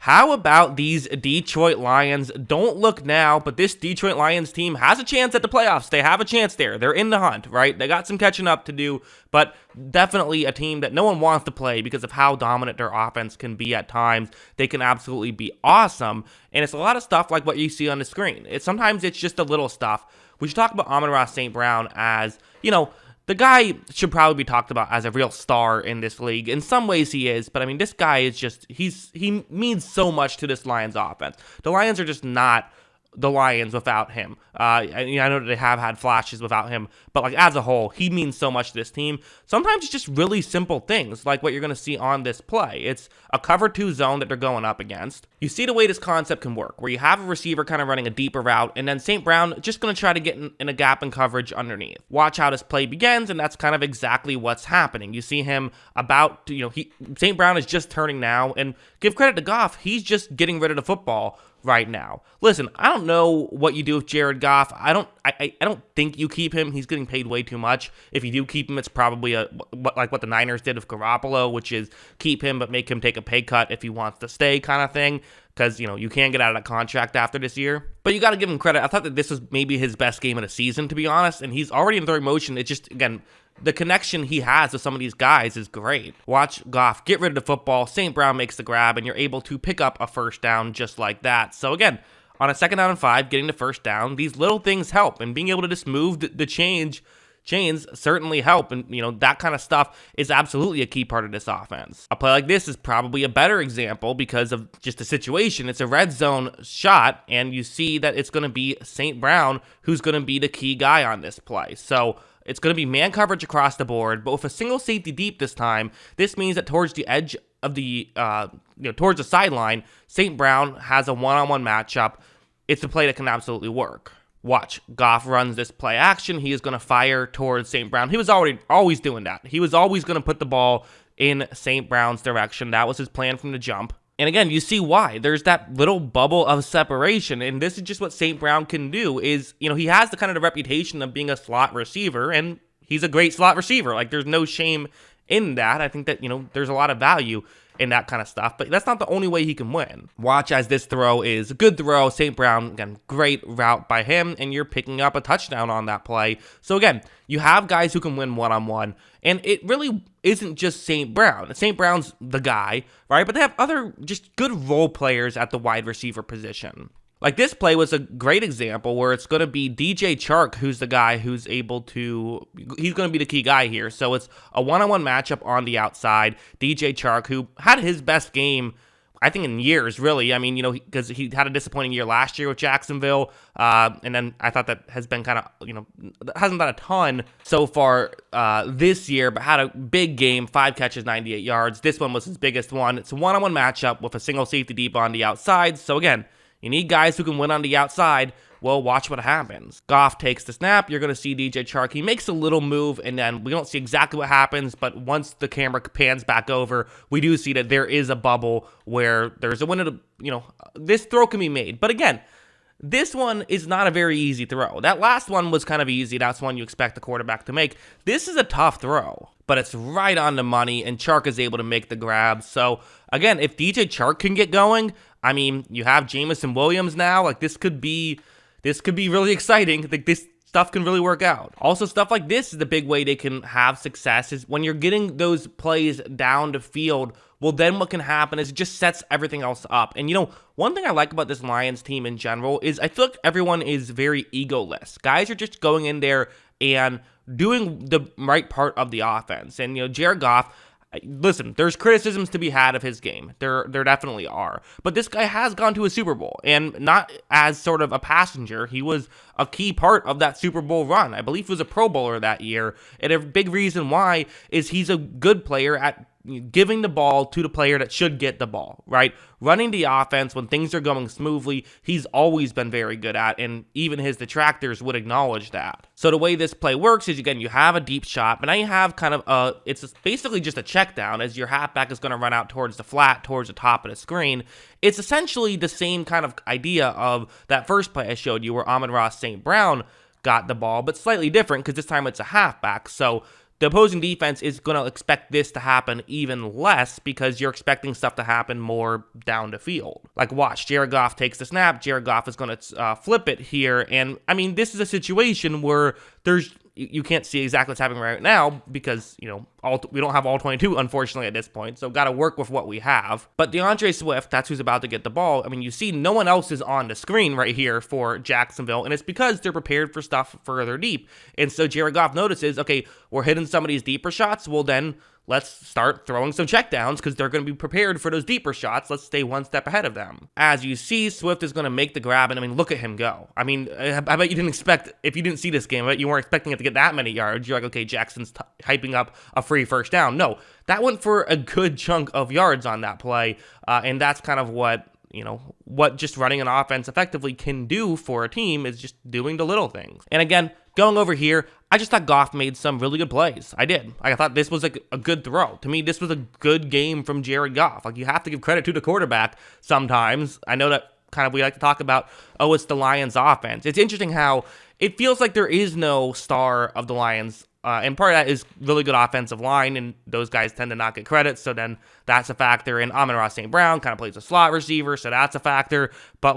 How about these Detroit Lions? Don't look now, but this Detroit Lions team has a chance at the playoffs. They have a chance there. They're in the hunt, right? They got some catching up to do, but definitely a team that no one wants to play because of how dominant their offense can be at times. They can absolutely be awesome, and it's a lot of stuff like what you see on the screen. Sometimes it's just a little stuff. We should talk about Amon-Ra St. Brown as, the guy should probably be talked about as a real star in this league. In some ways he is, but I mean, this guy is just, he means so much to this Lions offense. The Lions are just not the Lions without him. I know that they have had flashes without him, but like as a whole, he means so much to this team. Sometimes it's just really simple things like what you're going to see on this play. It's a cover 2 zone that they're going up against. You see the way this concept can work, where you have a receiver kind of running a deeper route, and then St. Brown just going to try to get in a gap in coverage underneath. Watch how this play begins, and that's kind of exactly what's happening. You see him about to, St. Brown is just turning now, and give credit to Goff, he's just getting rid of the football right now. Listen, I don't know what you do with Jared Goff. I don't think you keep him. He's getting paid way too much. If you do keep him, it's probably like what the Niners did with Garoppolo, which is keep him but make him take a pay cut if he wants to stay kind of thing, because you can't get out of that contract after this year. But you got to give him credit. I thought that this was maybe his best game of the season, to be honest, and he's already in throwing motion. It's just, again, the connection he has with some of these guys is great. Watch Goff get rid of the football, St. Brown makes the grab, and you're able to pick up a first down just like that. So again, on a 2nd down and 5, getting the first down, these little things help, and being able to just move the chains certainly help, and that kind of stuff is absolutely a key part of this offense. A play like this is probably a better example because of just the situation. It's a red zone shot, and you see that it's going to be St. Brown who's going to be the key guy on this play. So it's going to be man coverage across the board, but with a single safety deep this time, this means that towards the edge of the, towards the sideline, St. Brown has a one-on-one matchup. It's a play that can absolutely work. Watch, Goff runs this play action. He is going to fire towards St. Brown. He was always doing that. He was always going to put the ball in St. Brown's direction. That was his plan from the jump. And again, you see why. There's that little bubble of separation, and this is just what St. Brown can do is, he has the kind of the reputation of being a slot receiver, and he's a great slot receiver. Like, there's no shame in that. I think that, there's a lot of value in that kind of stuff, but that's not the only way he can win. Watch as this throw is a good throw. St. Brown, again, great route by him, and you're picking up a touchdown on that play. So again, you have guys who can win one-on-one, and it really isn't just St. Brown. St. Brown's the guy, right? But they have other just good role players at the wide receiver position. Like this play was a great example where it's going to be DJ Chark who's the guy who's able to, he's going to be the key guy here. So it's a one-on-one matchup on the outside. DJ Chark, who had his best game, I think, in years, really. I mean, because he had a disappointing year last year with Jacksonville. And then I thought that has been kind of, hasn't done a ton so far this year, but had a big game, 5 catches, 98 yards. This one was his biggest one. It's a one-on-one matchup with a single safety deep on the outside. So again, you need guys who can win on the outside. Well, watch what happens. Goff takes the snap. You're going to see DJ Chark. He makes a little move, and then we don't see exactly what happens, but once the camera pans back over, we do see that there is a bubble where there's a window to, this throw can be made. But again, this one is not a very easy throw. That last one was kind of easy. That's one you expect the quarterback to make. This is a tough throw, but it's right on the money, and Chark is able to make the grab. So, again, if DJ Chark can get going, I mean, you have Jameson Williams now. Like, this could be really exciting. Like, this stuff can really work out. Also, stuff like this is the big way they can have success is when you're getting those plays down the field. Well, then what can happen is it just sets everything else up. And, one thing I like about this Lions team in general is I feel like everyone is very egoless. Guys are just going in there and doing the right part of the offense. And, Jared Goff, listen, there's criticisms to be had of his game. There definitely are. But this guy has gone to a Super Bowl, and not as sort of a passenger. He was a key part of that Super Bowl run. I believe he was a Pro Bowler that year. And a big reason why is he's a good player at giving the ball to the player that should get the ball, right? Running the offense when things are going smoothly, he's always been very good at, and even his detractors would acknowledge that. So the way this play works is, again, you have a deep shot, but now you have kind of it's basically just a check down as your halfback is going to run out towards the flat, towards the top of the screen. It's essentially the same kind of idea of that first play I showed you where Amon-Ra St. Brown got the ball, but slightly different because this time it's a halfback. So the opposing defense is going to expect this to happen even less because you're expecting stuff to happen more down the field. Like, watch, Jared Goff takes the snap. Jared Goff is going to flip it here. And, I mean, this is a situation where you can't see exactly what's happening right now because, we don't have all 22, unfortunately, at this point. So got to work with what we have. But DeAndre Swift, that's who's about to get the ball. I mean, you see no one else is on the screen right here for Jacksonville, and it's because they're prepared for stuff further deep. And so Jared Goff notices, okay, we're hitting some of these deeper shots. Well, then let's start throwing some checkdowns because they're going to be prepared for those deeper shots. Let's stay one step ahead of them. As you see, Swift is going to make the grab, and I mean, look at him go. I mean, I bet you didn't expect, if you didn't see this game, I bet you weren't expecting it to get that many yards. You're like, okay, Jackson's hyping up a free first down. No, that went for a good chunk of yards on that play, and that's kind of what just running an offense effectively can do for a team is just doing the little things. And again, going over here, I just thought Goff made some really good plays. I did. I thought this was a good throw. To me, this was a good game from Jared Goff. Like, you have to give credit to the quarterback sometimes. I know that kind of we like to talk about, it's the Lions offense. It's interesting how it feels like there is no star of the Lions. And part of that is really good offensive line, and those guys tend to not get credit, so then that's a factor. And Amon-Ra St. Brown kind of plays a slot receiver, so that's a factor. But,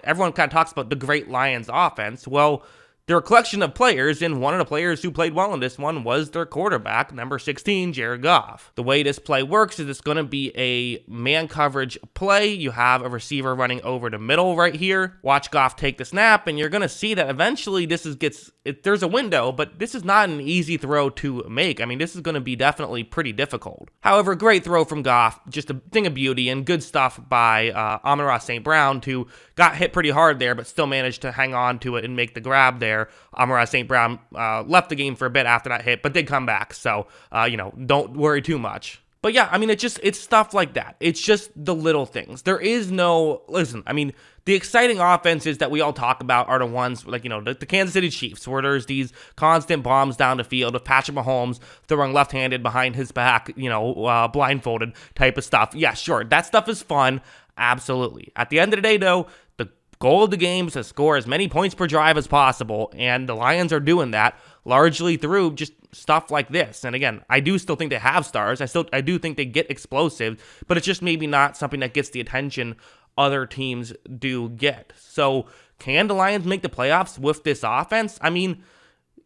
everyone kind of talks about the great Lions offense. Well, they're a collection of players, and one of the players who played well in this one was their quarterback, number 16, Jared Goff. The way this play works is it's going to be a man coverage play. You have a receiver running over the middle right here. Watch Goff take the snap, and you're going to see that eventually there's a window, but this is not an easy throw to make. I mean, this is going to be definitely pretty difficult. However, great throw from Goff, just a thing of beauty, and good stuff by Amon-Ra St. Brown, who got hit pretty hard there, but still managed to hang on to it and make the grab there. Amon-Ra St. Brown left the game for a bit after that hit, but did come back, so, don't worry too much. But yeah, I mean, it's stuff like that. It's just the little things. There is the exciting offenses that we all talk about are the ones like, the Kansas City Chiefs, where there's these constant bombs down the field of Patrick Mahomes throwing left-handed behind his back, blindfolded type of stuff. Yeah, sure. That stuff is fun. Absolutely. At the end of the day, though, the goal of the game is to score as many points per drive as possible, and the Lions are doing that largely through just stuff like this. And again, I do still think they have stars. I do think they get explosive, but it's just maybe not something that gets the attention other teams do get. So can the Lions make the playoffs with this offense? I mean,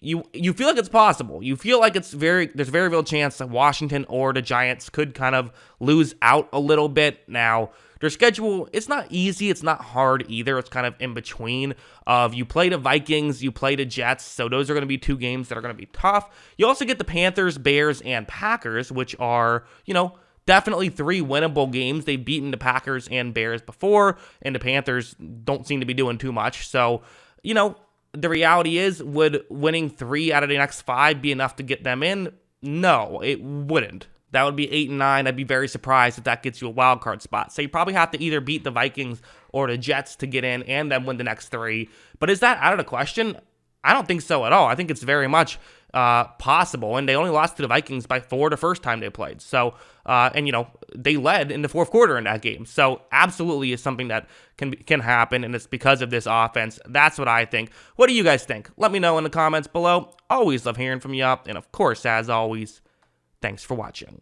you feel like it's possible. You feel like there's a very real chance that Washington or the Giants could kind of lose out a little bit. Now, their schedule, it's not easy, it's not hard either. It's kind of in between of you play the Vikings, you play the Jets, so those are going to be two games that are going to be tough. You also get the Panthers, Bears, and Packers, which are, definitely three winnable games. They've beaten the Packers and Bears before, and the Panthers don't seem to be doing too much. So, the reality is, would winning 3 out of the next 5 be enough to get them in? No, it wouldn't. That would be 8-9. I'd be very surprised if that gets you a wild card spot. So you probably have to either beat the Vikings or the Jets to get in and then win the next 3. But is that out of the question? I don't think so at all. I think it's very much possible. And they only lost to the Vikings by 4 the first time they played. So, they led in the fourth quarter in that game. So absolutely is something that can happen. And it's because of this offense. That's what I think. What do you guys think? Let me know in the comments below. Always love hearing from you. And of course, as always, thanks for watching.